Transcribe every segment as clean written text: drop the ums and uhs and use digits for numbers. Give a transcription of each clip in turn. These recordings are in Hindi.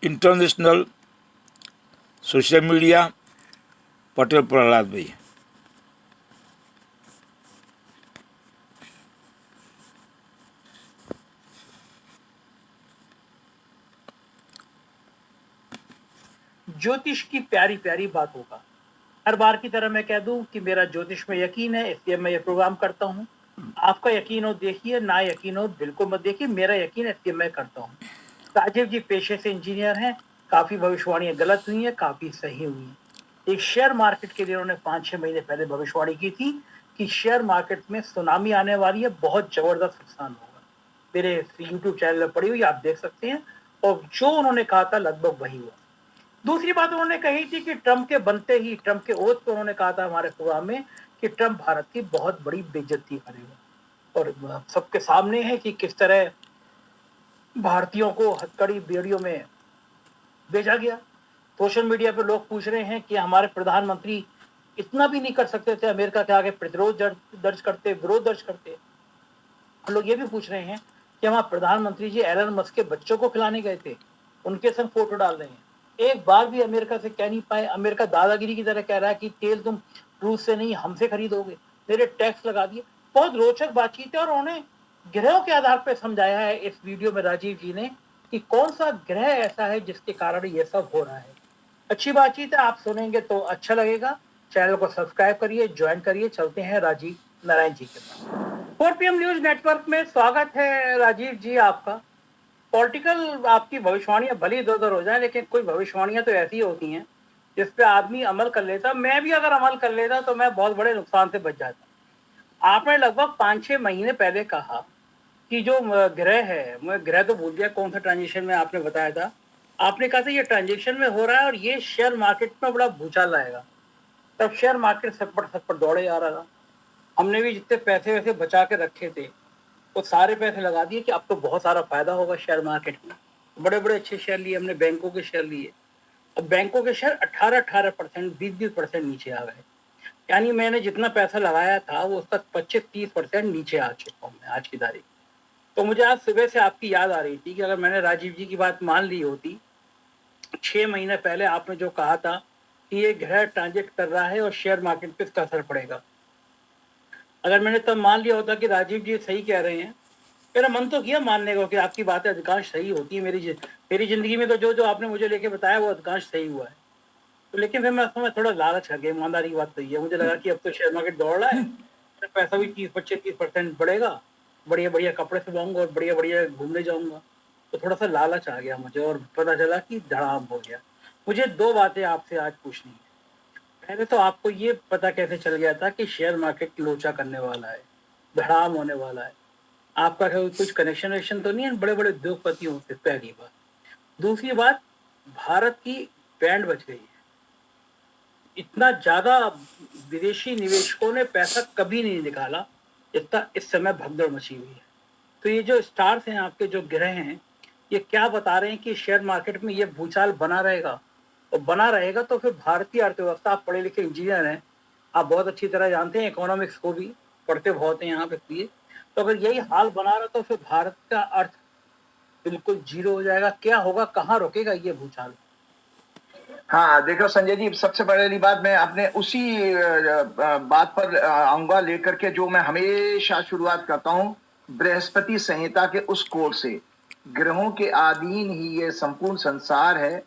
International social media Patel Prahlad भाई। ज्योतिष की प्यारी प्यारी बातों का हर बार की तरह मैं कह दूं कि मेरा ज्योतिष में यकीन है, इसलिए मैं ये प्रोग्राम करता हूं। आपका यकीन हो देखिए, ना यकीन हो बिल्कुल मत देखिए, मेरा यकीन है इसलिए मैं करता हूं। राजीव जी पेशे से इंजीनियर हैं, काफी भविष्यवाणियां गलत हुई हैं, काफी सही हुई हैं। एक शेयर मार्केट के लिए उन्होंने 5-6 महीने पहले भविष्यवाणी की थी कि शेयर मार्केट में सुनामी आने वाली है, बहुत जबरदस्त नुकसान होगा। मेरे यूट्यूब चैनल पर पड़ी हुई आप देख सकते हैं, और जो उन्होंने कहा था लगभग वही हुआ। दूसरी बात उन्होंने कही थी कि ट्रंप के बनते ही, ट्रंप के ओथ पर उन्होंने कहा था हमारे प्रोग्राम में कि ट्रंप भारत की बहुत बड़ी बेइज्जती करेगा, और सबके सामने है कि किस तरह भारतीयों को हथकड़ी बेड़ियों में भेजा गया। सोशल मीडिया पर लोग पूछ रहे हैं कि हमारे प्रधानमंत्री इतना भी नहीं कर सकते थे अमेरिका के आगे प्रतिरोध दर्ज करते, विरोध दर्ज करते। लोग ये भी पूछ रहे हैं कि हमारे प्रधानमंत्री जी एलन मस्क के बच्चों को खिलाने गए थे, उनके संग फोटो डाल रहे हैं। एक बार भी अमेरिका से कह नहीं पाए। अमेरिका दादागिरी की तरह कह रहा है कि तेल तुम रूस से नहीं हमसे खरीदोगे, मेरे टैक्स लगा दिए। बहुत रोचक बातचीत है, और उन्होंने ग्रहों के आधार पर समझाया है इस वीडियो में राजीव जी ने कि कौन सा ग्रह ऐसा है जिसके कारण ये सब हो रहा है। अच्छी बातचीत है, आप सुनेंगे तो अच्छा लगेगा। चैनल को सब्सक्राइब करिए, ज्वाइन करिए। चलते हैं राजीव नारायण जी के पास। 4PM न्यूज नेटवर्क में स्वागत है राजीव जी आपका। पॉलिटिकल आपकी भविष्यवाणियां भली इधर उधर हो जाए, लेकिन कोई भविष्यवाणियां तो ऐसी होती हैं जिस पे आदमी अमल कर लेता। मैं भी अगर अमल कर लेता तो मैं बहुत बड़े नुकसान से बच जाता। आपने लगभग 5-6 महीने पहले कहा कि जो ग्रह है, मैं ग्रह तो भूल गया कौन सा ट्रांजिशन में आपने बताया था। आपने कहा था ये ट्रांजिशन में हो रहा है और ये शेयर मार्केट में बड़ा भूचाल लाएगा। तब शेयर मार्केट सटपट सटपट दौड़े आ रहा था। हमने भी जितने पैसे वैसे बचा के रखे थे वो सारे पैसे लगा दिए कि अब तो बहुत सारा फायदा होगा शेयर मार्केट में। बड़े बड़े अच्छे शेयर लिए हमने, बैंकों के शेयर लिए। अब बैंकों के शेयर 18% 20% नीचे आ गए। यानी मैंने जितना पैसा लगाया था वो उसका 25-30% नीचे आ चुका हूँ मैं आज की तारीख। तो मुझे आज सुबह से आपकी याद आ रही थी कि अगर मैंने राजीव जी की बात मान ली होती, 6 महीने पहले आपने जो कहा था कि ये ग्रह ट्रांजिट कर रहा है और शेयर मार्केट पे इसका असर पड़ेगा, अगर मैंने तब मान लिया होता कि राजीव जी सही कह रहे हैं, मेरा मन तो किया मानने को कि आपकी बातें अधिकांश सही होती है। मेरी जिंदगी में तो जो जो आपने मुझे लेके बताया वो अधिकांश सही हुआ है। तो लेकिन फिर मैं समय थोड़ा लालच कर गया, ईमानदारी की बात तो ये, मुझे लगा कि अब तो शेयर मार्केट दौड़ रहा है, तो पैसा भी 30-25-30% बढ़ेगा, बढ़िया बढ़िया कपड़े सिलवाऊंगा और बढ़िया बढ़िया घूमने जाऊंगा। तो थोड़ा सा लालच आ गया मुझे और पता चला कि धड़ाम हो गया। मुझे 2 बातें आपसे आज पूछनी है। पहले तो आपको ये पता कैसे चल गया था कि शेयर मार्केट लोचा करने वाला है, धड़ाम होने वाला है? आपका कुछ कनेक्शन वेक्शन तो नहीं है बड़े बड़े उद्योगपतियों से? पहली बात। दूसरी बात, भारत की बैंड बच गई है। इतना ज्यादा विदेशी निवेशकों ने पैसा कभी नहीं निकाला जितना इस समय भगदड़ मची हुई है। तो ये जो स्टार्स हैं आपके, जो ग्रह हैं, ये क्या बता रहे हैं कि शेयर मार्केट में ये भूचाल बना रहेगा, और बना रहेगा तो फिर भारतीय अर्थव्यवस्था, आप पढ़े लिखे इंजीनियर हैं, आप बहुत अच्छी तरह जानते हैं, इकोनॉमिक्स को भी पढ़ते बहुत हैं यहाँ पे लिए। तो अगर यही हाल बना रहा तो फिर भारत का अर्थ बिल्कुल जीरो हो जाएगा। क्या होगा, कहाँ रुकेगा ये भूचाल? हाँ देखो संजय जी, सबसे पहली बात मैं अपने उसी बात पर आऊंगा लेकर के जो मैं हमेशा शुरुआत करता हूँ, बृहस्पति संहिता के उस कोड से। ग्रहों के अधीन ही ये संपूर्ण संसार है,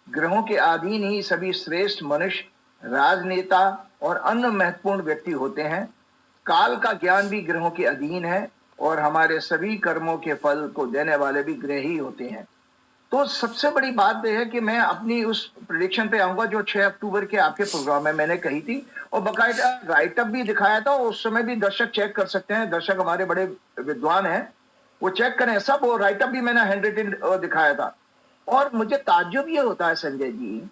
ग्रहों के अधीन ही सभी श्रेष्ठ मनुष्य, राजनेता और अन्य महत्वपूर्ण व्यक्ति होते हैं। काल का ज्ञान भी ग्रहों के अधीन है और हमारे सभी कर्मों के फल को देने वाले भी ग्रह ही होते हैं। तो सबसे बड़ी बात यह है कि मैं अपनी उस प्रेडिक्शन पे आऊंगा जो 6 अक्टूबर के आपके प्रोग्राम में मैंने कही थी, और बकायदा राइटअप भी दिखाया था। उस समय भी दर्शक चेक कर सकते हैं, दर्शक हमारे बड़े विद्वान हैं, वो चेक करें सब। वो राइटअप भी मैंने हैंड रिटन दिखाया था। और मुझे ताज्जुब ये होता है संजय जी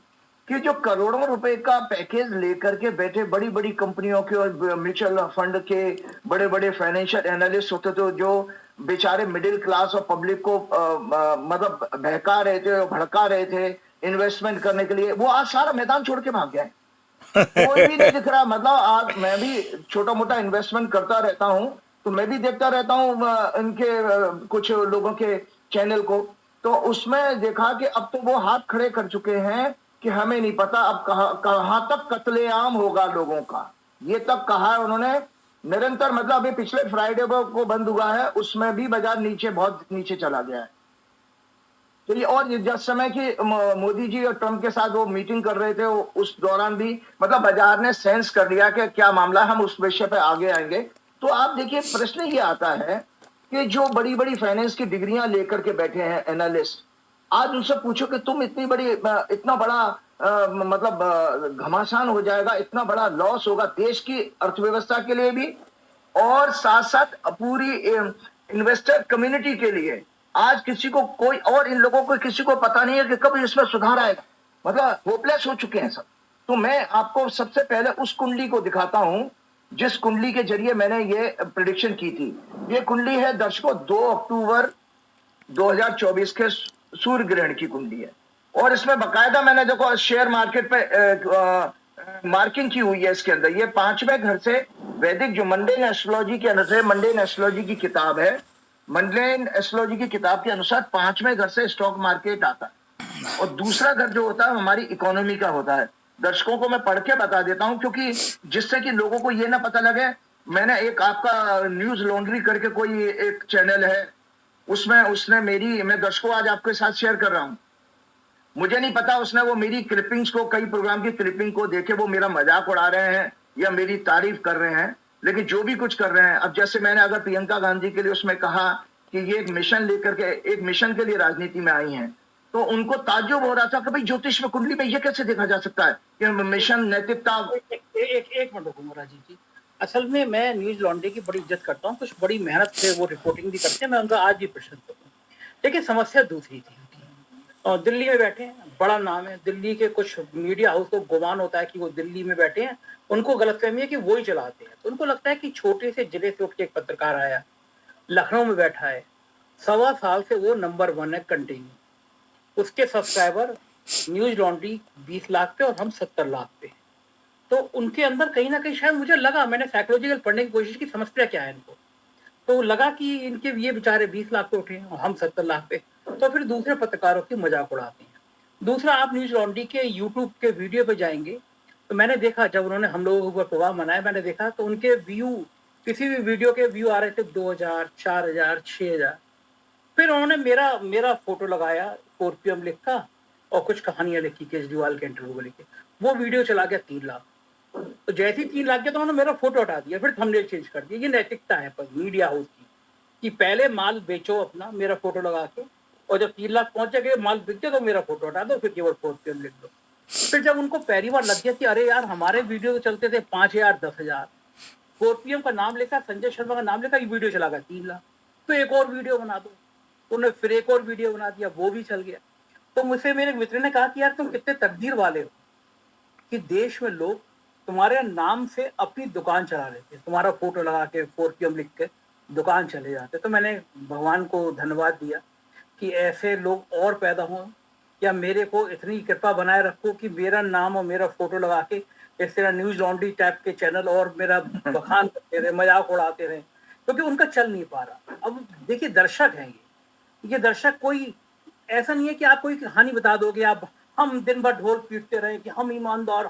कि जो करोड़ों रुपए का पैकेज लेकर के बैठे बड़ी बड़ी कंपनियों के और म्यूचुअल फंड के बड़े बड़े फाइनेंशियल एनालिस्ट होते थे, जो बेचारे मिडिल क्लास और पब्लिक को मतलब बहका रहे थे, भड़का रहे थे इन्वेस्टमेंट करने के लिए, वो आज सारा मैदान छोड़ के भाग गए। कोई भी नहीं दिख रहा। मतलब आज मैं भी छोटा मोटा इन्वेस्टमेंट करता रहता हूं, तो मैं भी देखता रहता हूं इनके कुछ लोगों के चैनल को, तो उसमें देखा कि अब तो वो हाथ खड़े कर चुके हैं कि हमें नहीं पता अब कहां तक कत्लेआम होगा लोगों का, ये तक कहा है उन्होंने निरंतर। मतलब अभी पिछले फ्राइडे को बंद हुआ है, उसमें भी बाजार नीचे, बहुत नीचे चला गया है। तो ये, और जिस समय की मोदी जी और ट्रंप के साथ वो मीटिंग कर रहे थे, उस दौरान भी मतलब बाजार ने सेंस कर लिया कि क्या मामला, हम उस विषय पे आगे आएंगे। तो आप देखिए, प्रश्न ये आता है कि जो बड़ी बड़ी फाइनेंस की डिग्रियां लेकर के बैठे हैं एनालिस्ट, आज उनसे पूछो कि तुम इतनी बड़ी इतना बड़ा मतलब घमासान हो जाएगा, इतना बड़ा लॉस होगा देश की अर्थव्यवस्था के लिए भी और साथ साथ पूरी इन्वेस्टर कम्युनिटी के लिए। आज किसी को कोई, और इन लोगों को किसी को पता नहीं है कि कब इसमें सुधार आएगा, मतलब होपलेस हो चुके हैं सब। तो मैं आपको सबसे पहले उस कुंडली को दिखाता हूं जिस कुंडली के जरिए मैंने ये प्रिडिक्शन की थी। ये कुंडली है दर्शकों 2 अक्टूबर 2024 के सूर्य ग्रहण की कुंडली है, और इसमें बकायदा मैंने देखो शेयर मार्केट पे मार्किंग की हुई है। इसके अंदर ये 5वें घर से वैदिक जो मंडेन एस्ट्रोलॉजी के अनुसार, मंडेन एस्ट्रोलॉजी की किताब है, मंडेन एस्ट्रोलॉजी की किताब के अनुसार 5वें घर से स्टॉक मार्केट आता है, और दूसरा घर जो होता है हमारी इकोनॉमी का होता है। दर्शकों को मैं पढ़ के बता देता हूं, क्योंकि जिससे कि लोगों को ये ना पता लगे। मैंने एक आपका न्यूज लॉन्ड्री करके कोई एक चैनल है, उसमें उसने मेरी, मैं दर्शकों आज आपके साथ शेयर कर रहा हूं, मुझे नहीं पता उसने वो मेरी क्लिपिंग्स को, कई प्रोग्राम की क्लिपिंग को देखे वो मेरा मजाक उड़ा रहे हैं या मेरी तारीफ कर रहे हैं, लेकिन जो भी कुछ कर रहे हैं। अब जैसे मैंने अगर प्रियंका गांधी के लिए उसमें कहा कि ये एक मिशन लेकर के, एक मिशन के लिए राजनीति में आई हैं, तो उनको ताज्जुब हो रहा था कि भाई ज्योतिष में, कुंडली में ये कैसे देखा जा सकता है कि मिशन, नैतिकता। एक मिनट रुको राजीव जी। असल में मैं न्यूज लॉन्ड्री की बड़ी इज्जत करता हूँ, कुछ बड़ी मेहनत से वो रिपोर्टिंग भी करते हैं, मैं उनका आज भी प्रशंसा करता हूँ। लेकिन समस्या दूसरी थी उनकी। और दिल्ली में बैठे हैं, बड़ा नाम है दिल्ली के, कुछ मीडिया हाउस को गुमान होता है कि वो दिल्ली में बैठे हैं, उनको गलतफहमी है कि वो ही चलाते हैं। तो उनको लगता है कि छोटे से जिले से उठ के एक पत्रकार आया, लखनऊ में बैठा है, 1.25 साल से वो नंबर 1 है कंटिन्यू, उसके सब्सक्राइबर न्यूज लॉन्ड्री 20 लाख पे और हम 70 लाख पे। तो उनके अंदर कहीं ना कहीं, शायद मुझे लगा, मैंने साइकोलॉजिकल पढ़ने की कोशिश की, समस्या क्या है इनको, तो लगा कि इनके ये बेचारे 20 लाख पे उठे हैं और हम 70 लाख पे, तो फिर दूसरे पत्रकारों की मजाक उड़ाते हैं। दूसरा, आप न्यूज लॉन्ड्री के यूट्यूब के वीडियो पे जाएंगे तो मैंने देखा, जब उन्होंने हम लोगों के ऊपर प्रोग्राम बनाया, मैंने देखा तो उनके व्यू, किसी भी वीडियो के व्यू आ रहे थे 2000, 4000, 6000। फिर उन्होंने मेरा फोटो लगाया, 4 PM लिखा और कुछ कहानियां लिखी केजरीवाल के इंटरव्यू को लेके, वो वीडियो चला गया 3 लाख। तो जैसे ही 3 लाख गया तो उन्होंने मेरा फोटो हटा दिया, फिर थंबनेल चेंज कर दिया। ये नैतिकता है पर मीडिया हाउस की, कि पहले माल बेचो अपना, मेरा फोटो लगा के, और जब 3 लाख पहुंच जाएगा, माल बिक गया तो मेरा फोटो हटा दो, फिर केवल 4 PM लिख दो। फिर जब उनको पहली बार लग गया कि अरे यार, हमारे वीडियो तो चलते थे 5000, 10,000, 4 PM का नाम लिखा, संजय शर्मा का नाम लिखा, ये वीडियो चला गया 3 लाख, तो एक और वीडियो बना दो। उन्होंने फिर एक और वीडियो बना दिया, वो भी चल गया। तो मुझसे मेरे मित्र ने कहा कि यार तुम कितने तकदीर वाले हो कि देश में लोग तुम्हारे नाम से अपनी दुकान चला लेते, तुम्हारा फोटो लगा के 4 PM लिख के दुकान चले जाते। तो मैंने भगवान को धन्यवाद दिया कि ऐसे लोग और पैदा हों, या मेरे को इतनी कृपा बनाए रखो कि मेरा नाम और मेरा फोटो लगा के इस तरह न्यूज लॉन्ड्री टाइप के चैनल और मेरा बखान करते रहे, मजाक उड़ाते रहे, क्योंकि उनका चल नहीं पा रहा। अब देखिए, दर्शक हैं ये दर्शक कोई ऐसा नहीं है कि आप कोई कहानी बता दोगे, आप हम दिन भर ढोल पीटते रहे कि हम ईमानदार,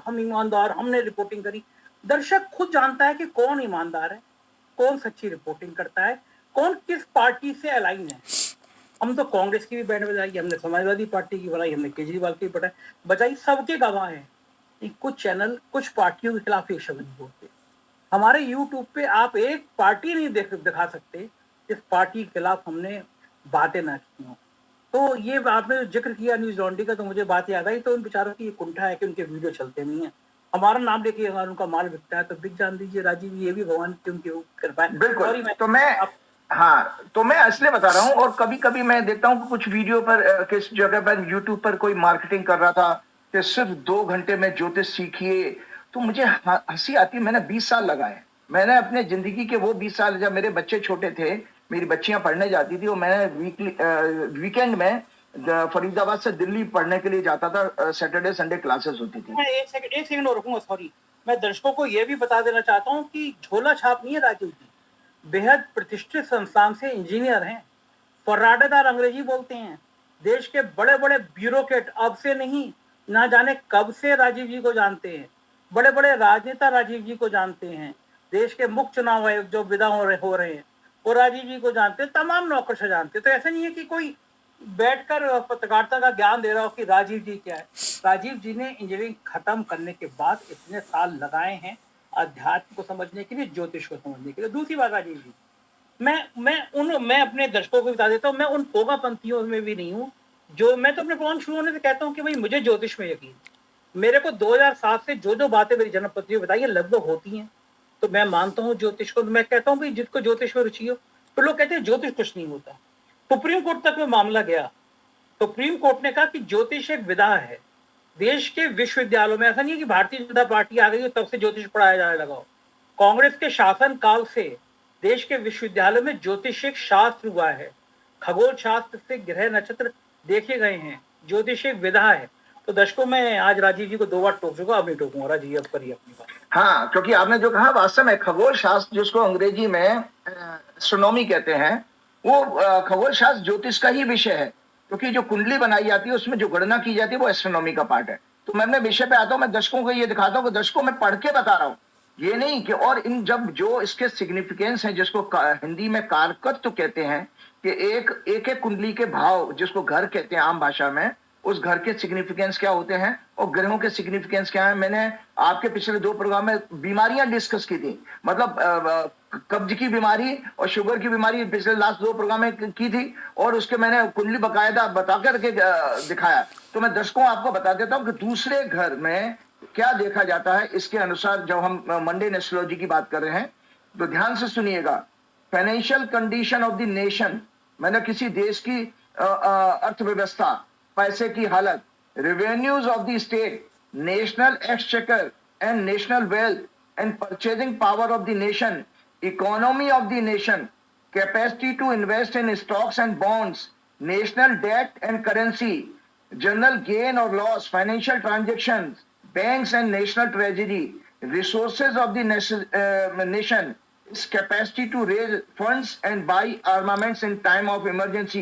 हमने रिपोर्टिंग करी। दर्शक खुद जानता है कि कौन ईमानदार है, कौन सच्ची रिपोर्टिंग करता है, कौन किस पार्टी से अलाइन है। हम तो कांग्रेस की भी बैंड बजाई, हमने समाजवादी पार्टी की बनाई, हमने केजरीवाल की बजाई, सबके गवाह हैं। कुछ चैनल कुछ पार्टियों के खिलाफ एक शब्द बोलते। हमारे यूट्यूब पे आप एक पार्टी नहीं दिखा सकते जिस पार्टी के खिलाफ हमने बातें ना की हों। तो ये आपने जिक्र किया न्यूज लॉन्ड्री का, तो मुझे बात याद आई। तो उन बेचारों की ये कुंठा है कि उनके वीडियो चलते नहीं है। हमारा नाम लेके अगर उनका माल बिकता है तो बिक जान दीजिए राजीव, ये भी भगवान की उनकी कृपा है। बिल्कुल। तो मैं इसलिए बता रहा हूं, और कभी कभी मैं देखता हूं कि कुछ वीडियो पर, किस जगह पर यूट्यूब पर कोई मार्केटिंग कर रहा था कि सिर्फ 2 घंटे में ज्योतिष सीखिए, तो मुझे हंसी आती। मैंने 20 साल लगाए, मैंने अपने जिंदगी के वो 20 साल, जब मेरे बच्चे छोटे थे, मेरी बच्चियां पढ़ने जाती थी, और मैंने वीकेंड में फरीदाबाद से दिल्ली पढ़ने के लिए जाता था, सैटरडे संडे क्लासेस होती थी। मैं एक सेकंड और रुकूंगा, सॉरी। मैं दर्शकों को यह भी बता देना चाहता हूँ कि झोला छाप नहीं है राजीव जी, बेहद प्रतिष्ठित संस्थान से इंजीनियर हैं, फर्राटेदार अंग्रेजी बोलते हैं, देश के बड़े बड़े ब्यूरोक्रेट अब से नहीं, ना जाने कब से राजीव जी को जानते हैं। बड़े बड़े राजनेता राजीव जी को जानते हैं। देश के मुख्य चुनाव आयोग जो विदा हो रहे हैं वो राजीव जी को जानते हैं। तमाम नौकरशाह जानते हैं। तो ऐसा नहीं है कि कोई बैठकर पत्रकारिता का ज्ञान दे रहा हो कि राजीव जी क्या है। राजीव जी ने इंजीनियरिंग खत्म करने के बाद इतने साल लगाए हैं अध्यात्म को समझने के लिए, ज्योतिष को समझने के लिए। दूसरी बात, राजीव जी, मैं अपने दर्शकों को बता देता हूँ, मैं उन पोगापंथियों में भी नहीं हूँ जो, मैं तो अपने प्रोग्राम शुरू होने से कहता हूँ कि भाई मुझे ज्योतिष में यकीन। मेरे को 2007 से जो बातें मेरी जन्मपत्री में बताई है लगभग होती हैं, तो मैं मानता हूँ ज्योतिष को। मैं कहता हूँ भाई जिसको ज्योतिष में रुचि हो। तो लोग कहते हैं ज्योतिष कुछ नहीं होता। सुप्रीम कोर्ट तक में मामला गया। सुप्रीम कोर्ट ने कहा कि ज्योतिष एक विधा है। देश के विश्वविद्यालयों में, ऐसा नहीं है कि भारतीय जनता पार्टी आ गई हो तब से ज्योतिष पढ़ाया जाने लगा हो। कांग्रेस के शासन काल से देश के विश्वविद्यालयों में ज्योतिष एक शास्त्र हुआ है। खगोल शास्त्र से ग्रह नक्षत्र देखे गए हैं। ज्योतिष एक विधा है। तो दर्शकों, मैं आज राजीव जी को 2 बार टोक चुका, अब नहीं टोकूंगा। राजीव जी, अब करिए अपनी बात। हाँ, क्योंकि आपने जो कहा वास्तव में खगोल शास्त्र, जिसको अंग्रेजी में एस्ट्रोनॉमी कहते हैं, वो खगोल शास्त्र ज्योतिष का ही विषय है। क्योंकि जो कुंडली बनाई जाती है उसमें जो गणना की जाती है वो एस्ट्रोनॉमी का पार्ट है। तो मैं अपने विषय पे आता हूँ, मैं दर्शकों को ये दिखाता हूँ कि दर्शकों मैं पढ़ के बता रहा हूँ, ये नहीं कि, और इन जब जो इसके सिग्निफिकेंस है, जिसको हिंदी में कारकत्व कहते हैं, कि एक कुंडली के भाव, जिसको घर कहते हैं आम भाषा में, उस घर के सिग्निफिकेंस क्या होते हैं और ग्रहों के सिग्निफिकेंस क्या है। मैंने आपके पिछले 2 प्रोग्राम में बीमारियां डिस्कस की थी, मतलब कब्ज की बीमारी और शुगर की बीमारी पिछले लास्ट 2 प्रोग्राम में की थी, और उसके मैंने कुंडली बकायदा बता करके दिखाया। तो मैं दर्शकों आपको बता देता हूं कि दूसरे घर में क्या देखा जाता है। इसके अनुसार जब हम मंडेन एस्ट्रोलॉजी की बात कर रहे हैं तो ध्यान से सुनिएगा। Financial condition of the nation, मैंने किसी देश की अर्थव्यवस्था, पैसे की हालत, revenues of the state, national exchequer and national wealth and purchasing power of the nation, economy of the nation, capacity to invest in stocks and bonds, national debt and currency, general gain और loss, financial transaction, banks and national treasury, resources of the nation, its capacity to raise funds and buy armaments in time of emergency,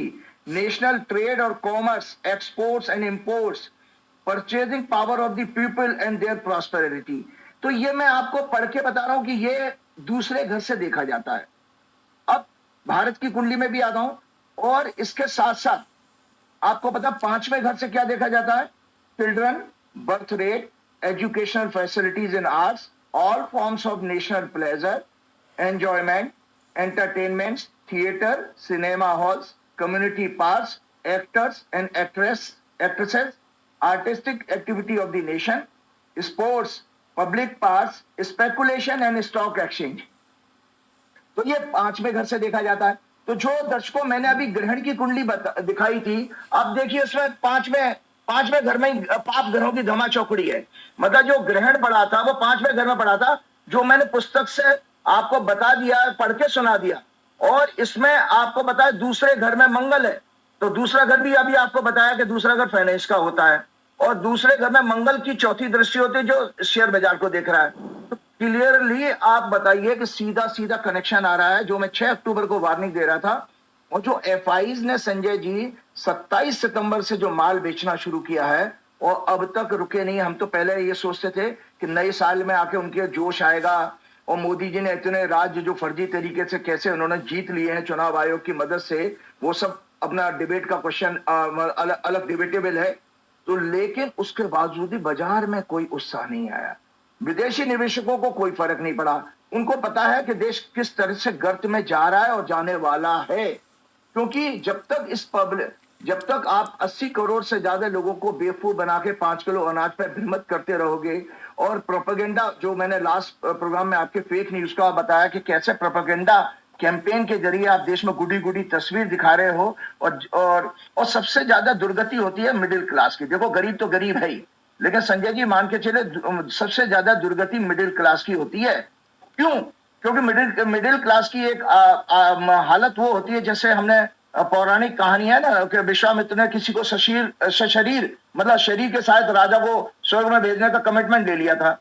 national trade or commerce, exports and imports, purchasing power of the people and their prosperity. तो ये मैं आपको पढ़ के बता रहा हूं कि ये दूसरे घर से देखा जाता है। अब भारत की कुंडली में भी आता हूं, और इसके साथ साथ आपको पता 5वें घर से क्या देखा जाता है। Children, birth rate, educational facilities in arts, all forms of national pleasure, enjoyment, entertainments, theater, cinema halls, community parks, actors and actresses, artistic activity of the nation, sports, public parks, speculation and stock exchange. तो ये 5वें घर से देखा जाता है। तो जो दर्शकों मैंने अभी ग्रहण की कुंडली दिखाई थी, अब देखिए उसमें पांचवें घर में पाप ग्रहों की धमा चौकड़ी है। मतलब जो ग्रहण पड़ा था वो 5वें घर में पड़ा था, जो मैंने पुस्तक से आपको बता दिया, पढ़ के सुना दिया। और इसमें आपको बताया दूसरे घर में मंगल है, तो दूसरा घर भी अभी आपको बताया कि दूसरा घर फाइनेंस का होता है, और दूसरे घर में मंगल की चौथी दृष्टि होती है जो शेयर बाजार को देख रहा है। तो क्लियरली आप बताइए कि सीधा सीधा कनेक्शन आ रहा है, जो मैं 6 अक्टूबर को वार्निंग दे रहा था। और जो एफआईज ने संजय जी 27 सितंबर से जो माल बेचना शुरू किया है और अब तक रुके नहीं। हम तो पहले ये सोचते थे कि नए साल में आके उनके जोश आएगा, और मोदी जी ने इतने राज्य जो फर्जी तरीके से कैसे उन्होंने जीत लिए हैं चुनाव आयोग की मदद से, वो सब अपना डिबेट का क्वेश्चन अलग डिबेटेबल है। तो लेकिन उसके बावजूद भी बाजार में कोई उत्साह नहीं आया। विदेशी निवेशकों को कोई फर्क नहीं पड़ा। उनको पता है कि देश किस तरह से गर्त में जा रहा है और जाने वाला है। क्योंकि जब तक आप 80 करोड़ से ज्यादा लोगों को बेवकूफ बना के 5 किलो अनाज पे भ्रमित करते रहोगे, और प्रोपेगेंडा, जो मैंने लास्ट प्रोग्राम में आपके फेक न्यूज का बताया कि कैसे प्रोपेगेंडा कैंपेन के जरिए आप देश में गुडी गुडी तस्वीर दिखा रहे हो, और सबसे ज्यादा दुर्गति होती है मिडिल क्लास की। देखो गरीब तो गरीब है ही, लेकिन संजय जी मान के चले सबसे ज्यादा दुर्गति मिडिल क्लास की होती है। क्यों? क्योंकि मिडिल क्लास की एक हालत वो होती है, जैसे हमने पौराणिक कहानी है ना कि विश्वामित्र ने किसी को सशरीर मतलब शरीर के साथ राजा को स्वर्ग में भेजने का कमिटमेंट ले लिया था,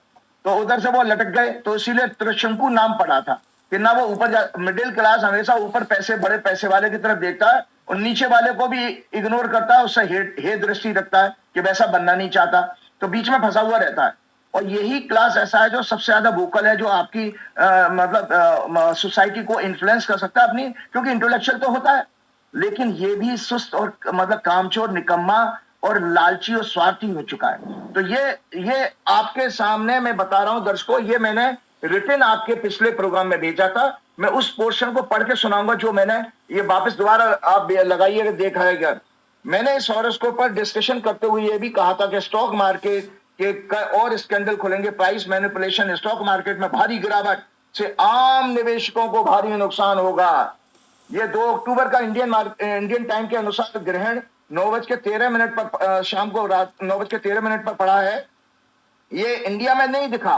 तो उधर से वो लटक गए, तो इसीलिए त्रिशंकु नाम पड़ा था कि ना वो ऊपर मिडिल क्लास हमेशा ऊपर पैसे, बड़े पैसे वाले की तरफ देखता है, और नीचे वाले को भी इग्नोर करता है, उससे हे दृष्टि रखता है कि वैसा बनना नहीं चाहता, तो बीच में फंसा हुआ रहता है। और यही क्लास ऐसा है जो सबसे ज्यादा वोकल है, जो आपकी मतलब सोसाइटी को इन्फ्लुएंस कर सकता है अपनी, क्योंकि इंटेलेक्चुअल तो होता है लेकिन ये भी सुस्त और मतलब कामचोर, निकम्मा और लालची और स्वार्थी हो चुका है। तो ये आपके सामने मैं बता रहा हूं दर्शकों, ये मैंने रिटन आपके पिछले प्रोग्राम में भेजा था। मैं उस पोर्शन को पढ़ के सुनाऊंगा जो मैंने, ये वापस दोबारा आप लगाइएगा, देखा है क्या। मैंने इस हॉरोस्कोप पर डिस्कशन करते हुए ये भी कहा था कि स्टॉक मार्केट के और स्कैंडल खुलेंगे, प्राइस मैनिपुलेशन, स्टॉक मार्केट में भारी गिरावट से आम निवेशकों को भारी नुकसान होगा। ये 2 अक्टूबर का इंडियन टाइम के अनुसार ग्रहण 9:13 पर शाम को रात 9:13 पर पड़ा है। ये इंडिया में नहीं दिखा,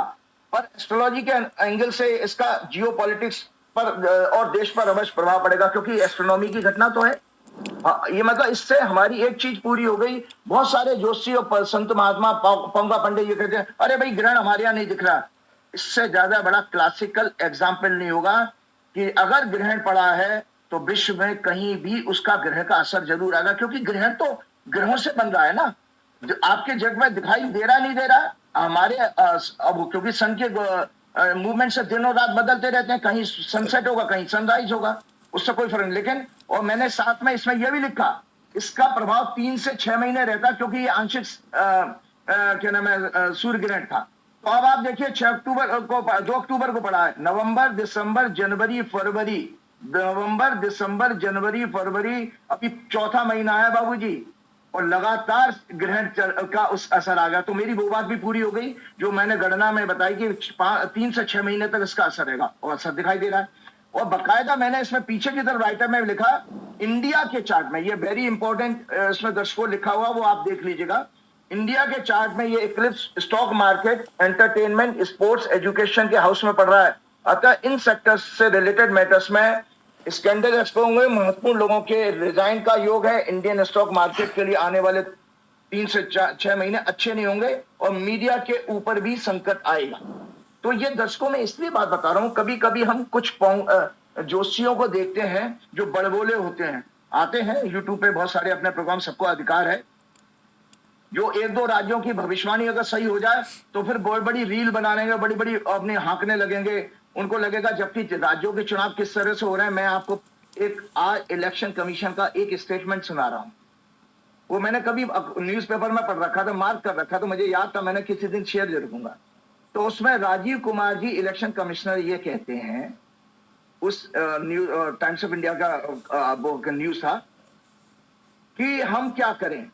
पर एस्ट्रोलॉजी के एंगल से इसका जियोपॉलिटिक्स पर और देश पर अवश्य प्रभाव पड़ेगा, क्योंकि एस्ट्रोनॉमी की घटना तो है। ये मतलब इससे हमारी एक चीज पूरी हो गई। बहुत सारे जोशी और संत महात्मा पंगा पंडे ये कहते हैं अरे भाई ग्रहण हमारे यहाँ नहीं दिख रहा। इससे ज्यादा बड़ा क्लासिकल एग्जाम्पल नहीं होगा कि अगर ग्रहण पड़ा है तो विश्व में कहीं भी उसका ग्रह का असर जरूर आएगा, क्योंकि ग्रहण तो ग्रहों से बन रहा है ना, जो आपके जग में दिखाई दे रहा नहीं दे रहा हमारे अब, क्योंकि सन के मूवमेंट से दिनों रात बदलते रहते हैं, कहीं सनसेट होगा कहीं सनराइज होगा, उससे कोई फर्क नहीं। लेकिन और मैंने साथ में इसमें यह भी लिखा, इसका प्रभाव 3 से 6 महीने रहता, क्योंकि ये आंशिक क्या नाम है सूर्य ग्रहण था। तो अब आप देखिए 2 अक्टूबर को पड़ा है, नवंबर दिसंबर जनवरी फरवरी, नवंबर दिसंबर जनवरी फरवरी, अभी 4था महीना है बाबूजी, और लगातार ग्रहण का उस असर आ गया। तो मेरी वो बात भी पूरी हो गई जो मैंने गणना में बताई कि 3 से 6 महीने तक इसका असर रहेगा, और असर दिखाई दे रहा है। और बकायदा मैंने इसमें पीछे की तरफ राइटर में लिखा इंडिया के चार्ट में, ये वेरी इंपॉर्टेंट इसमें दर्शकों लिखा हुआ, वो आप देख लीजिएगा। इंडिया के चार्ट में ये Eclipse stock market, entertainment, sports, education के हाउस में पड़ रहा है। अतः इन सेक्टर्स से रिलेटेड मैटर्स में स्कैंडल एक्सपो होंगे, महत्वपूर्ण लोगों के रिजाइन का योग है। इंडियन स्टॉक मार्केट के लिए आने वाले 3 से 6 महीने अच्छे नहीं होंगे, और मीडिया के ऊपर भी संकट आएगा। तो ये दर्शकों में इसलिए बात बता रहा हूं, कभी कभी हम कुछ जोशियों को देखते हैं जो बड़बोले होते हैं, आते हैं यूट्यूब पे बहुत सारे अपने प्रोग्राम, सबको अधिकार है, जो 1-2 राज्यों की भविष्यवाणी अगर सही हो जाए तो फिर बहुत बड़ी रील बनाने, बड़ी बड़ी अपने हाँकने लगेंगे, उनको लगेगा, जबकि राज्यों के चुनाव किस तरह से हो रहे हैं। मैं आपको एक आज इलेक्शन कमीशन का एक स्टेटमेंट सुना रहा हूं, वो मैंने कभी न्यूज़पेपर में पढ़ रखा था, मार्क कर रखा था, मुझे याद था, मैंने किसी दिन शेयर जरूर करूंगा। तो उसमें राजीव कुमार जी इलेक्शन कमिश्नर ये कहते हैं, उस टाइम्स ऑफ इंडिया का वो न्यूज था कि हम क्या करें,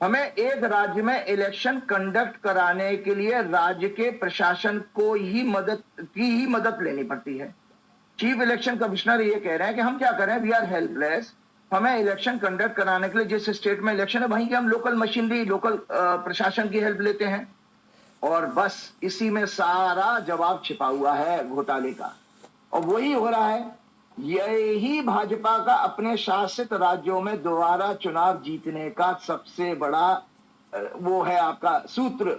हमें एक राज्य में इलेक्शन कंडक्ट कराने के लिए राज्य के प्रशासन को ही मदद लेनी पड़ती है। चीफ इलेक्शन कमिश्नर ये कह रहे हैं कि हम क्या करें, वी आर हेल्पलेस, हमें इलेक्शन कंडक्ट कराने के लिए जिस स्टेट में इलेक्शन है वहीं के हम लोकल मशीनरी, लोकल प्रशासन की हेल्प लेते हैं, और बस इसी में सारा जवाब छिपा हुआ है घोटाले का। और वही हो रहा है, यही भाजपा का अपने शासित राज्यों में दोबारा चुनाव जीतने का सबसे बड़ा वो है आपका सूत्र,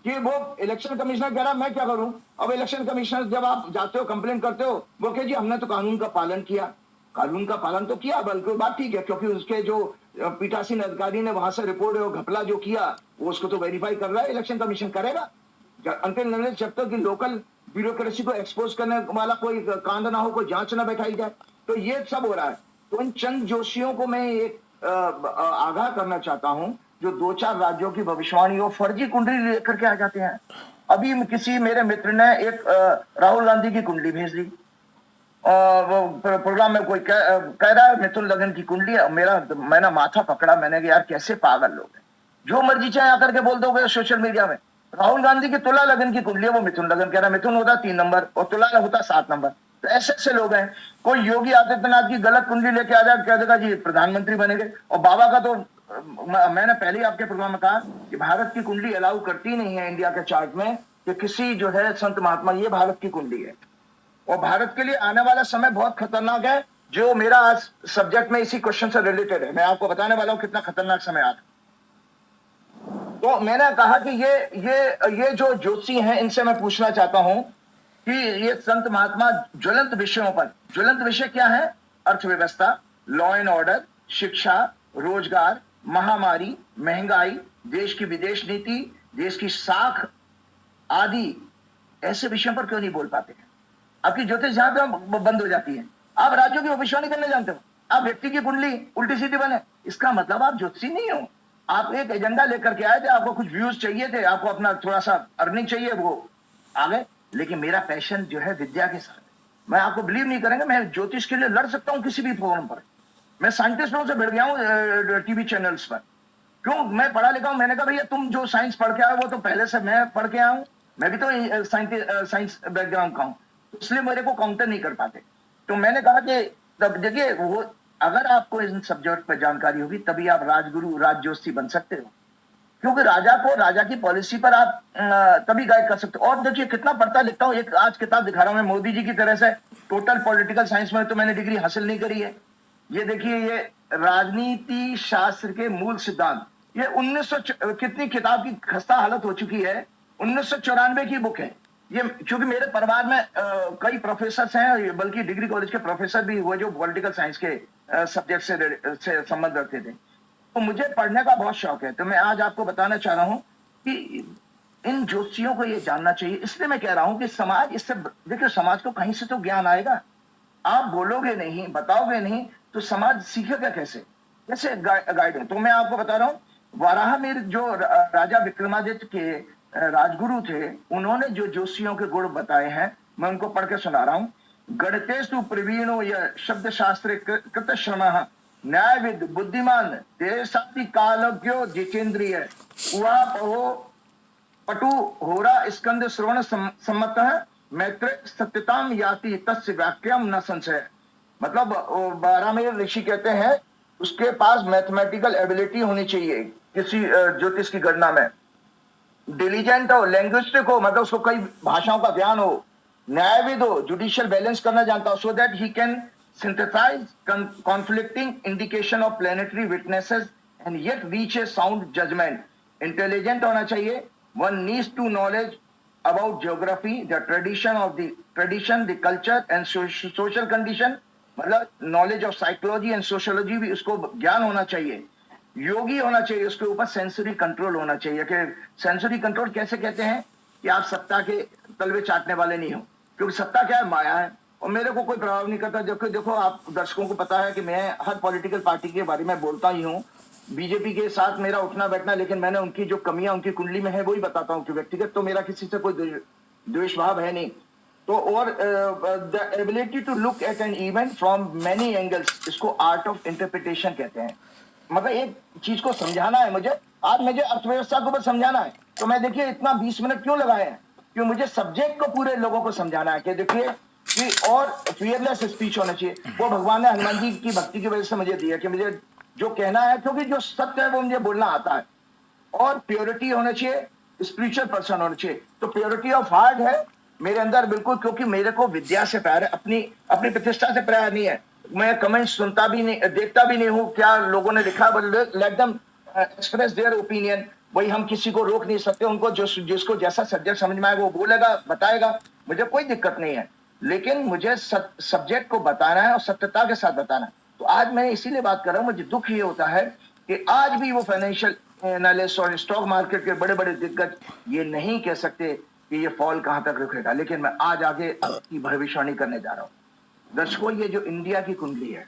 कि वो इलेक्शन कमिश्नर कह रहा मैं क्या करूं। अब इलेक्शन कमिश्नर जब आप जाते हो कंप्लेन करते हो, वो कहे जी हमने तो कानून का पालन किया, कानून का पालन तो किया, बल्कि बात ठीक है, क्योंकि उसके जो पीठासीन अधिकारी ने वहां से रिपोर्ट और घपला जो किया वो उसको तो वेरीफाई कर रहा है, इलेक्शन कमीशन करेगा अंतिम निर्णय जब तक कि लोकल ब्यूरोक्रेसी को एक्सपोज करने वाला कोई कांड ना हो, कोई जांच ना बैठाई जाए। तो ये सब हो रहा है। तो इन चंद जोशियों को मैं एक आगाह करना चाहता हूं, जो 2-4 राज्यों की भविष्यवाणी और फर्जी कुंडली लेकर के आ जाते हैं। अभी किसी मेरे मित्र ने एक राहुल गांधी की कुंडली भेज दी, वो प्रोग्राम में कोई कह रहा है मिथुन लगन की कुंडली है। मैंने माथा पकड़ा, मैंने कहा यार कैसे पागल लोग हैं, जो मर्जी चाहे आकर के बोल दोगे सोशल मीडिया में। राहुल गांधी की तुला लगन की कुंडली है, वो मिथुन लगन कह रहा है, मिथुन होता 3 नंबर और तुला होता 7 नंबर। तो ऐसे ऐसे लोग हैं। कोई योगी आदित्यनाथ की गलत कुंडली लेके आ जाए, कह देगा जी प्रधानमंत्री बनेंगे। और बाबा का तो मैंने पहले ही आपके प्रोग्राम में कहा कि भारत की कुंडली अलाउ करती नहीं है इंडिया के चार्ट में कि किसी जो है संत महात्मा, ये भारत की कुंडली है। और भारत के लिए आने वाला समय बहुत खतरनाक है, जो मेरा आज सब्जेक्ट में इसी क्वेश्चन से रिलेटेड है। मैं आपको बताने वाला हूं कितना खतरनाक समय आता। तो मैंने कहा कि ये जो ज्योतिषी हैं इनसे मैं पूछना चाहता हूं कि ये संत महात्मा ज्वलंत विषयों पर, ज्वलंत विषय क्या है? अर्थव्यवस्था, लॉ एंड ऑर्डर, शिक्षा, रोजगार, महामारी, महंगाई, देश की विदेश नीति, देश की साख आदि ऐसे विषयों पर क्यों नहीं बोल पाते हैं? आपकी ज्योतिष जहां पे बंद हो जाती है। आप राज्यों की भविष्यवाणी करने जानते हो, आप व्यक्ति की कुंडली उल्टी सीधी बने, इसका मतलब आप ज्योतिषी नहीं हो। आप एक एजेंडा लेकर के आए थे, आपको कुछ व्यूज चाहिए थे, आपको अपना थोड़ा सा अर्निंग चाहिए, वो आ गए। लेकिन मेरा पैशन जो है विद्या के साथ है। मैं आपको बिलीव नहीं करेंगे, मैं ज्योतिष के लिए लड़ सकता हूं किसी भी फोरम पर। मैं साइंटिस्टों से भिड़ गया हूं टीवी चैनल्स पर। क्यों? मैं पढ़ा लिखा हूं। मैंने कहा भैया तुम जो साइंस पढ़ के आए वो तो पहले से मैं पढ़ के आया हूं, मैं भी तो साइंस बैकग्राउंड का हूं, इसलिए मेरे को काउंटर नहीं कर पाते। तो मैंने कहा कि तब देखिए, वो अगर आपको इन सब्जेक्ट पर जानकारी होगी तभी आप राजगुरु राजज्योतिषी बन सकते हो, क्योंकि राजा को राजा की पॉलिसी पर आप तभी गाइड कर सकते हो। और देखिए कितना पढ़ता लिखता हूँ, एक आज किताब दिखा रहा हूं मैं मोदी जी की तरह से, टोटल पॉलिटिकल साइंस में तो मैंने डिग्री हासिल नहीं करी है। ये देखिए, ये राजनीति शास्त्र के मूल सिद्धांत, ये 1900 कितनी किताब की खस्ता हालत हो चुकी है, 1994 की बुक है ये। क्योंकि मेरे परिवार में कई प्रोफेसर हैं, बल्कि डिग्री कॉलेज के प्रोफेसर भी हुए जो पॉलिटिकल साइंस के सब्जेक्ट से संबंध रखते थे। तो मुझे पढ़ने का बहुत शौक है। तो मैं आज आपको बताना चाह रहा हूं कि इन ज्योतिषियों को ये जानना चाहिए। इसलिए मैं कह रहा हूं कि समाज इससे, देखिए समाज को कहीं से तो ज्ञान आएगा। आप बोलोगे नहीं, बताओगे नहीं, तो समाज सीखेगा कैसे, कैसे गाइड हो? तो मैं आपको बता रहा हूँ, वाराहमिहिर जो राजा विक्रमादित्य के राजगुरु थे, उन्होंने जो ज्योतिषियों के गुण बताए हैं, मैं उनको पढ़ के सुना रहा हूँ। गणितेषु प्रवीणो यः शब्द शास्त्रे कृत श्रमः न्यायविद बुद्धिमान देशाति कालज्ञो जितेंद्रिय उवापहो पटु होरा स्कंद श्रवण सम्मतः मैत्र सत्यताम याति तस्य वाक्यम न संशय। मतलब बारहवें ऋषि कहते हैं उसके पास मैथमेटिकल एबिलिटी होनी चाहिए किसी ज्योतिष की गणना में, डिलीजेंट हो, लैंग्विस्टिक हो, मतलब उसको कई भाषाओं का ज्ञान हो, न्यायविद हो, जुडिशियल बैलेंस करना जानता हो, so that he can synthesize conflicting indication of planetary witnesses and yet reach a sound judgement. Intelligent होना चाहिए। One needs to knowledge about geography, the tradition, the culture and social condition, मतलब knowledge of psychology and sociology भी उसको ज्ञान होना चाहिए। योगी होना चाहिए, उसके ऊपर सेंसरी कंट्रोल होना चाहिए। कि सेंसरी कंट्रोल कैसे कहते हैं कि आप सत्ता के तलवे चाटने वाले नहीं हो, क्योंकि सत्ता क्या है, माया है, और मेरे को कोई प्रभाव नहीं करता। जबकि देखो, आप दर्शकों को पता है कि मैं हर पॉलिटिकल पार्टी के बारे में बोलता ही हूँ, बीजेपी के साथ मेरा उठना बैठना, लेकिन मैंने उनकी जो कमियां उनकी कुंडली में है वही बताता हूँ कि व्यक्तिगत तो मेरा किसी से कोई द्वेष भाव है नहीं। तो और the ability to look at an event from many angles, इसको आर्ट ऑफ इंटरप्रिटेशन कहते हैं। मतलब एक चीज को समझाना है मुझे, आज मुझे अर्थव्यवस्था को बस समझाना है, तो मैं देखिए इतना 20 मिनट क्यों लगाए हैं, क्यों मुझे सब्जेक्ट को पूरे लोगों को समझाना है कि देखिए कि, और फियरलेस स्पीच होना चाहिए। वो भगवान ने हनुमान जी की भक्ति की वजह से मुझे दिया कि मुझे जो कहना है, क्योंकि जो सत्य है वो मुझे बोलना आता है। और प्योरिटी होना चाहिए, स्पिरिचुअल पर्सन होना चाहिए। तो प्योरिटी ऑफ हार्ट है मेरे अंदर बिल्कुल, क्योंकि मेरे को विद्या से प्यार है, अपनी प्रतिष्ठा से प्यार नहीं है। मैं कमेंट सुनता भी नहीं, देखता भी नहीं हूँ क्या लोगों ने लिखा, let them express their opinion. वही हम किसी को रोक नहीं सकते, उनको जिसको जैसा सब्जेक्ट समझ में आए वो बोलेगा, बताएगा, मुझे कोई दिक्कत नहीं है। लेकिन मुझे सब्जेक्ट को बताना है और सत्यता के साथ बताना है। तो आज मैं इसीलिए बात कर रहा हूँ। मुझे दुख ये होता है कि आज भी वो फाइनेंशियल एनालिस्ट और स्टॉक मार्केट के बड़े बड़े दिग्गज ये नहीं कह सकते कि ये फॉल कहां तक रुकेगा। लेकिन मैं आज आगे आपकी भविष्यवाणी करने जा रहा हूं। दर्शकों, ये जो इंडिया की कुंडली है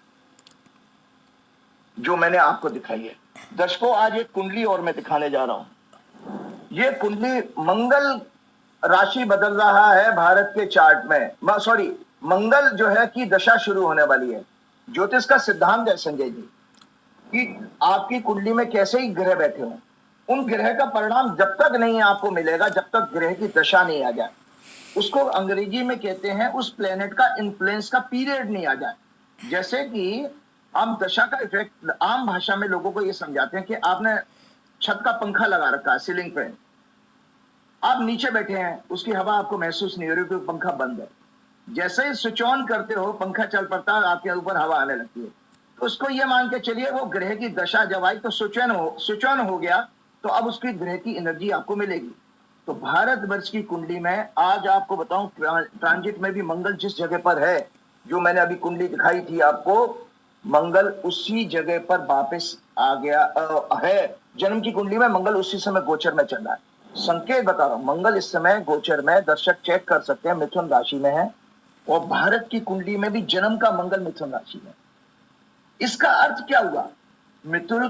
जो मैंने आपको दिखाई है, दर्शकों आज एक कुंडली और मैं दिखाने जा रहा हूं। ये कुंडली, मंगल राशि बदल रहा है भारत के चार्ट में, सॉरी मंगल जो है कि दशा शुरू होने वाली है। ज्योतिष का सिद्धांत है संजय जी कि आपकी कुंडली में कैसे ही ग्रह बैठे हों, उन ग्रह का परिणाम जब तक नहीं आपको मिलेगा जब तक ग्रह की दशा नहीं आ जाए, उसको अंग्रेजी में कहते हैं उस प्लेनेट का इन्फ्लुएंस का पीरियड नहीं आ जाए। जैसे कि हम दशा का इफेक्ट आम भाषा में लोगों को ये समझाते हैं कि आपने छत का पंखा लगा रखा है सीलिंग पे, आप नीचे बैठे हैं, उसकी हवा आपको महसूस नहीं हो रही क्योंकि पंखा बंद है। जैसे ही स्विच ऑन करते हो पंखा चल पड़ता है, आपके ऊपर हवा आने लगती है। तो उसको ये मान के चलिए वो ग्रह की दशा जब आई तो स्विच ऑन हो गया, तो अब उसकी ग्रह की एनर्जी आपको मिलेगी। तो भारतवर्ष की कुंडली में आज आपको बताऊं, ट्रांजिट में भी मंगल जिस जगह पर है, जो मैंने अभी कुंडली दिखाई थी आपको, मंगल उसी जगह पर वापस आ गया है। जन्म की कुंडली में मंगल उसी समय गोचर में चल रहा है। संकेत बता रहा हूं, मंगल इस समय गोचर में, दर्शक चेक कर सकते हैं, मिथुन राशि में है, और भारत की कुंडली में भी जन्म का मंगल मिथुन राशि में। इसका अर्थ क्या हुआ? मिथुन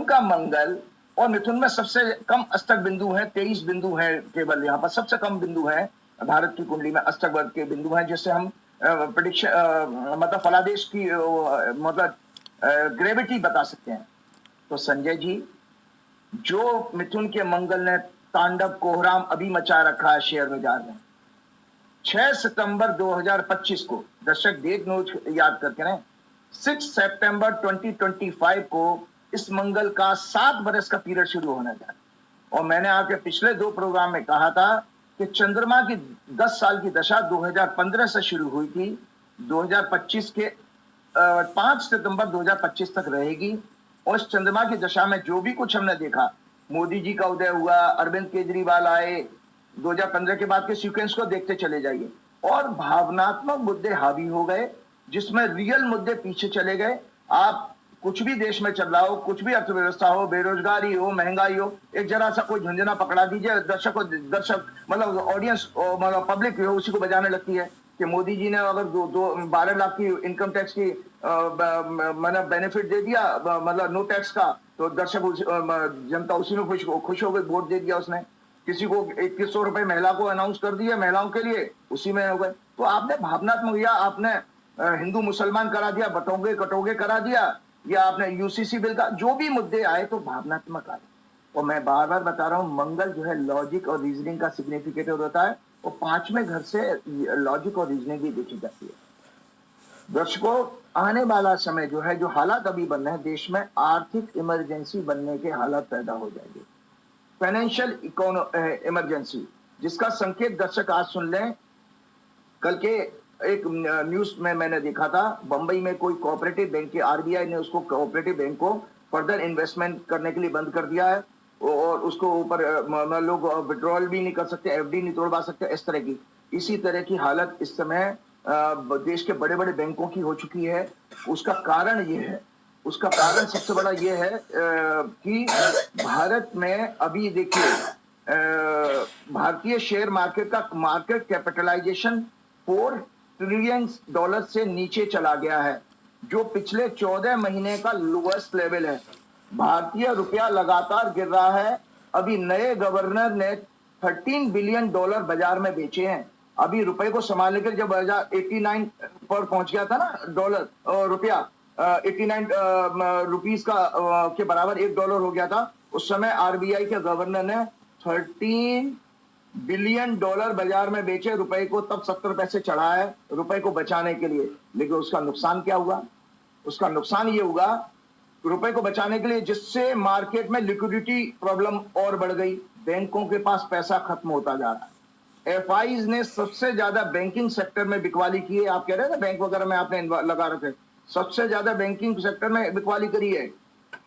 का मंगल, और मिथुन में सबसे कम अष्टक बिंदु है, 23 बिंदु है केवल, यहाँ पर सबसे कम बिंदु है भारत की कुंडली में, अष्टक वर्ग के बिंदु हैं, जिससे हम प्रिडिक्शन मतलब फलादेश की मतलब ग्रेविटी बता सकते हैं। तो संजय जी, जो मिथुन के मंगल ने तांडव कोहराम अभी मचा रखा है शेयर बाजार में, 6 सितंबर 2025 को, दर्शक डेट नोट याद करके ना, 6 सितंबर 2025 को इस मंगल का 7 बरस का पीरियड शुरू होने जा रहा है। और मैंने आपके पिछले 2 प्रोग्राम में कहा था कि चंद्रमा की 10 साल की दशा 2015 से शुरू हुई थी, 2025 के 5 सितंबर 2025 तक रहेगी। और इस चंद्रमा की दशा में जो भी कुछ हमने देखा, मोदी जी का उदय हुआ, अरविंद केजरीवाल आए, 2015 के बाद के सीक्वेंस को देखते चले जाइए, और भावनात्मक मुद्दे हावी हो गए, जिसमें रियल मुद्दे पीछे चले गए। आप कुछ भी देश में चल रहा हो, कुछ भी अर्थव्यवस्था हो, बेरोजगारी हो, महंगाई हो, एक जरा सा कोई झुंझुना पकड़ा दीजिए, दर्शक मतलब ऑडियंस मतलब पब्लिक हो, उसी को बजाने लगती है कि मोदी जी ने अगर 12 लाख की इनकम टैक्स की मतलब बेनिफिट दे दिया, मतलब नो टैक्स का, तो दर्शक जनता उसी में खुश हो गई, वोट दे दिया उसने। किसी को 2100 रुपए महिला को अनाउंस कर दिए महिलाओं के लिए, उसी में हो गए। तो आपने भावनात्मक, या आपने हिंदू मुसलमान करा दिया, बटोगे कटोगे करा दिया, या आपने यूसीसी बिल का, जो भी मुद्दे आए तो भावनात्मक आए। और मैं बार बार बता रहा हूं, मंगल जो है लॉजिक और रीजनिंग का सिग्निफिकेटर होता है, और 5वें घर से लॉजिक और रीजनिंग भी देखी जाती है। दर्शकों, आने वाला समय जो है, जो हालात अभी बन रहे हैं देश में, आर्थिक इमरजेंसी बनने के हालात पैदा हो जाएंगे, फाइनेंशियल इमरजेंसी, जिसका संकेत दर्शक आज सुन लें। कल के एक न्यूज में मैंने देखा था, बंबई में कोई कोऑपरेटिव बैंक के, आरबीआई ने उसको कोऑपरेटिव बैंक को फर्दर इन्वेस्टमेंट करने के लिए बंद कर दिया है, और उसको ऊपर लोग विड्रॉल भी नहीं कर सकते, एफडी नहीं तोड़वा सकते, इस तरह की, इसी तरह की हालत इस समय देश के बड़े बड़े बैंकों की हो चुकी है। उसका कारण ये है, उसका कारण सबसे बड़ा ये है कि भारत में अभी देखिए, भारतीय शेयर मार्केट का मार्केट कैपिटलाइजेशन $4 ट्रिलियन से नीचे चला गया है, जो पिछले 14 महीने का लोएस्ट लेवल है। भारतीय रुपया लगातार गिर रहा है। अभी नए गवर्नर ने $13 बिलियन बाजार में बेचे हैं। अभी रुपए को संभालने के लिए जब 89 पर पहुंच गया था ना डॉलर, रुपया 89 रुपीस का के बराबर $1 हो गया था, उस समय आरबीआई के गवर्नर ने $13 बिलियन बाजार में बेचे रुपए को, तब 70 पैसे चढ़ा है रुपए को बचाने के लिए। लेकिन उसका नुकसान क्या हुआ? उसका नुकसान ये हुआ, रुपए को बचाने के लिए, जिससे मार्केट में लिक्विडिटी प्रॉब्लम और बढ़ गई, बैंकों के पास पैसा खत्म होता जा रहा है। एफआईज ने सबसे ज्यादा बैंकिंग सेक्टर में बिकवाली की है। आप कह रहे हैं ना बैंक वगैरह में आपने लगा रखे, सबसे ज्यादा बैंकिंग सेक्टर में बिकवाली करी है।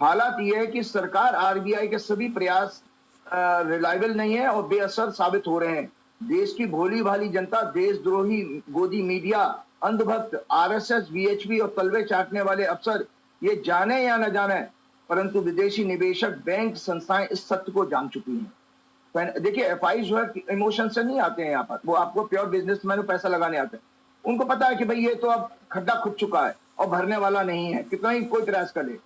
हालात यह है कि सरकार, आरबीआई के सभी प्रयास रिलायबल नहीं है और बेअसर साबित हो रहे हैं। देश की भोली भाली जनता, देशद्रोही गोदी मीडिया, अंधभक्त, आरएसएस, वीएचपी और तलवे चाटने वाले अफसर, ये जाने या न जाने, परंतु विदेशी निवेशक, बैंक, संस्थाएं इस सत्य को जान चुकी हैं। देखिए, एफआई जो है इमोशन से नहीं आते हैं यहाँ पर, वो आपको प्योर बिजनेसमैन में पैसा लगाने आते हैं। उनको पता है कि भाई ये तो अब खड्डा खुद चुका है और भरने वाला नहीं है, कितना ही कोई प्रयास करे।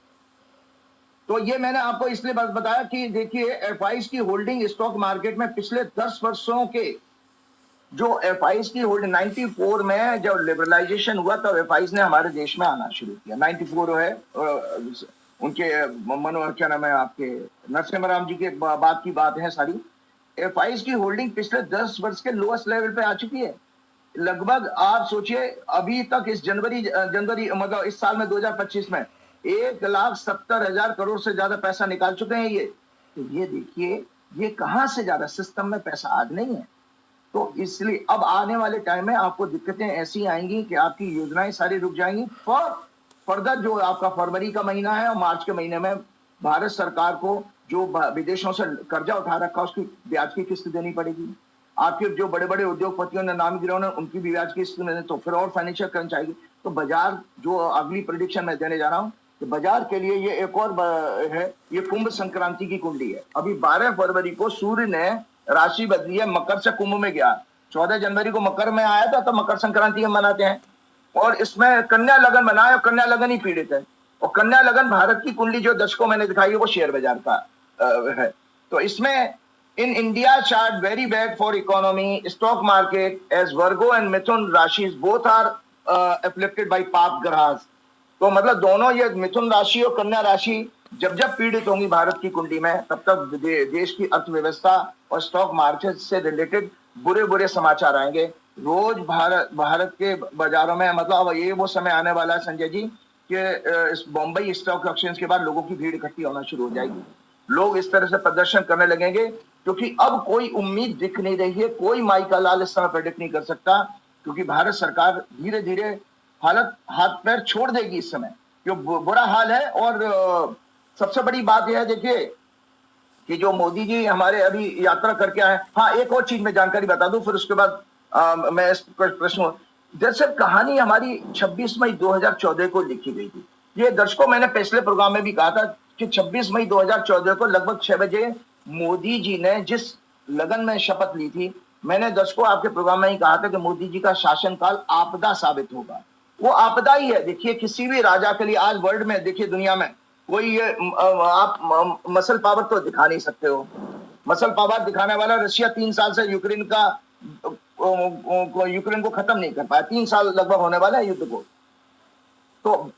तो ये मैंने आपको इसलिए बताया कि देखिए, एफआईज की होल्डिंग स्टॉक मार्केट में पिछले 10 वर्षों के, जो एफआईज की होल्डिंग 94 में जब लिबरलाइजेशन हुआ तब एफआईज ने हमारे देश में आना शुरू किया। 94 है उनके मनोहर, क्या नाम है आपके, नरसिम्हा जी के बाद की बात है सारी। एफआईज की होल्डिंग पिछले 10 वर्ष के लोएस्ट लेवल पे आ चुकी है। लगभग आप सोचिए, अभी तक इस जनवरी मतलब इस साल में 2025 में 1,70,000 करोड़ से ज्यादा पैसा निकाल चुके हैं ये। तो ये देखिए, ये कहां से ज्यादा, सिस्टम में पैसा आज नहीं है। तो इसलिए अब आने वाले टाइम में आपको दिक्कतें ऐसी आएंगी कि आपकी योजनाएं सारी रुक जाएंगी। फर्दर जो आपका फरवरी का महीना है और मार्च के महीने में भारत सरकार को जो विदेशों से कर्जा उठा रखा उसकी ब्याज की किस्त देनी पड़ेगी। आपके जो बड़े बड़े उद्योगपतियों ने नाम गिरा उनकी भी ब्याज की किस्त देनी, तो फिर और फाइनेंशियल क्रंच आएगी। तो बाजार जो अगली प्रेडिक्शन मैं देने जा रहा हूं कि बाजार के लिए ये एक और है, ये कुंभ संक्रांति की कुंडली है। अभी 12 फरवरी को सूर्य ने राशि बदली है, मकर से कुंभ में गया। 14 जनवरी को मकर में आया था, तो मकर संक्रांति हम मनाते हैं। और इसमें कन्या लगन बना है, और कन्या लगन ही पीड़ित है। और कन्या लगन भारत की कुंडली जो दर्शकों मैंने दिखाई है वो शेयर बाजार का है। तो इसमें in India chart very bad for economy, stock market as Virgo and Mithun राशिज बोथ आर एफ्लिक्टेड बाय पाप ग्रहास। तो मतलब दोनों, ये मिथुन राशि और कन्या राशि जब जब पीड़ित होंगी भारत की कुंडली में, तब तक देश की अर्थव्यवस्था और स्टॉक मार्केट से रिलेटेड बुरे बुरे समाचार आएंगे। रोज भारत के बाजारों में, मतलब अब ये वो समय आने वाला है संजय जी कि इस बॉम्बई स्टॉक एक्सचेंज के बाद लोगों की भीड़ इकट्ठी होना शुरू हो जाएगी। लोग इस तरह से प्रदर्शन करने लगेंगे क्योंकि अब कोई उम्मीद दिख नहीं रही है। कोई माई का लाल इस समय प्रेडिक्ट नहीं कर सकता, क्योंकि भारत सरकार धीरे धीरे हालत हाथ पैर छोड़ देगी इस समय, जो बुरा हाल है। और सबसे बड़ी बात यह है, देखिए कि जो मोदी जी हमारे अभी यात्रा करके आए। हाँ, एक और चीज में जानकारी बता दूं, फिर उसके बाद मैं इस प्रश्न, दरअसल कहानी हमारी 26 मई 2014 को लिखी गई थी। ये दर्शकों मैंने पिछले प्रोग्राम में भी कहा था कि 26 मई 2014 को लगभग 6 बजे मोदी जी ने जिस लगन में शपथ ली थी, मैंने दर्शकों आपके प्रोग्राम में ही कहा था कि मोदी जी का शासनकाल आपदा साबित होगा। वो आपदा ही है। देखिए, किसी भी राजा के लिए आज वर्ल्ड में, देखिए दुनिया में कोई ये आप मसल पावर तो दिखा नहीं सकते हो। मसल पावर दिखाने वाला रशिया 3 साल से यूक्रेन को खत्म नहीं कर पाया। 3 साल लगभग होने वाला है युद्ध को। तो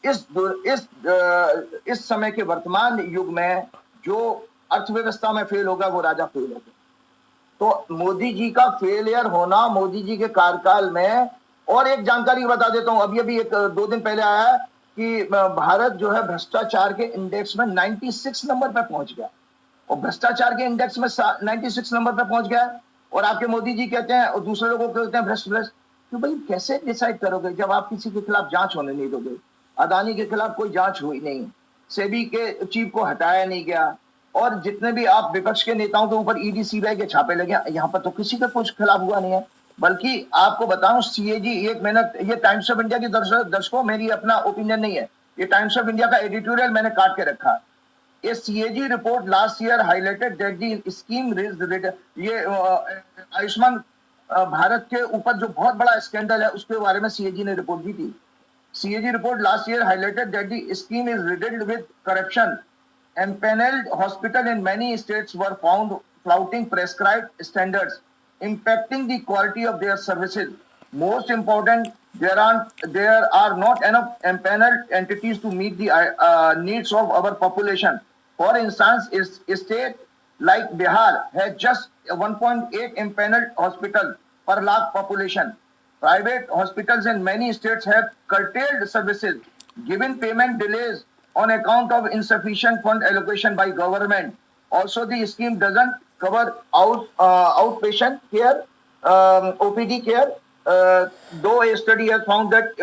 इस समय के वर्तमान युग में जो अर्थव्यवस्था में फेल होगा वो राजा फेल होगा। तो मोदी जी का फेलियर होना मोदी जी के कार्यकाल में। और एक जानकारी बता देता हूं, अभी एक 2 दिन पहले आया कि भारत जो है भ्रष्टाचार के इंडेक्स में 96 नंबर पर पहुंच गया। और भ्रष्टाचार के इंडेक्स में 96 नंबर पर पहुंच गया। और आपके मोदी जी कहते हैं, और दूसरे लोगों कहते हैं भ्रष्ट। तो भाई कैसे डिसाइड करोगे जब आप किसी के खिलाफ जांच होने नहीं दोगे? अदानी के खिलाफ कोई जांच हुई नहीं, सेबी के चीफ को हटाया नहीं गया, और जितने भी आप विपक्ष के नेताओं के ऊपर ईडी सीबीआई के छापे लगे, यहाँ पर तो किसी का कुछ खिलाफ हुआ नहीं है। बल्कि आपको बताऊं, सीएजी, एक मिनट, ये टाइम्स ऑफ इंडिया की दर्शकों, मेरी अपना ओपिनियन नहीं है, ये टाइम्स ऑफ इंडिया का एडिटोरियल मैंने काट के रखा। A CAG report last year highlighted that the scheme raised, ये आयुष्मान भारत के ऊपर जो बहुत बड़ा स्कैंडल है उसके बारे में CAG ने रिपोर्ट दी थी। CAG report last year highlighted that the scheme is riddled with corruption. Empaneled hospitals in many states were found flouting prescribed standards, impacting the quality of their services. Most important, there are not enough empaneled entities to meet the needs of our population. For instance, a state like Bihar has just 1.8 empaneled hospitals per lakh population. Private hospitals in many states have curtailed services, given payment delays on account of insufficient fund allocation by government. Also, the scheme doesn't cover outpatient care, OPD care, though a study has found that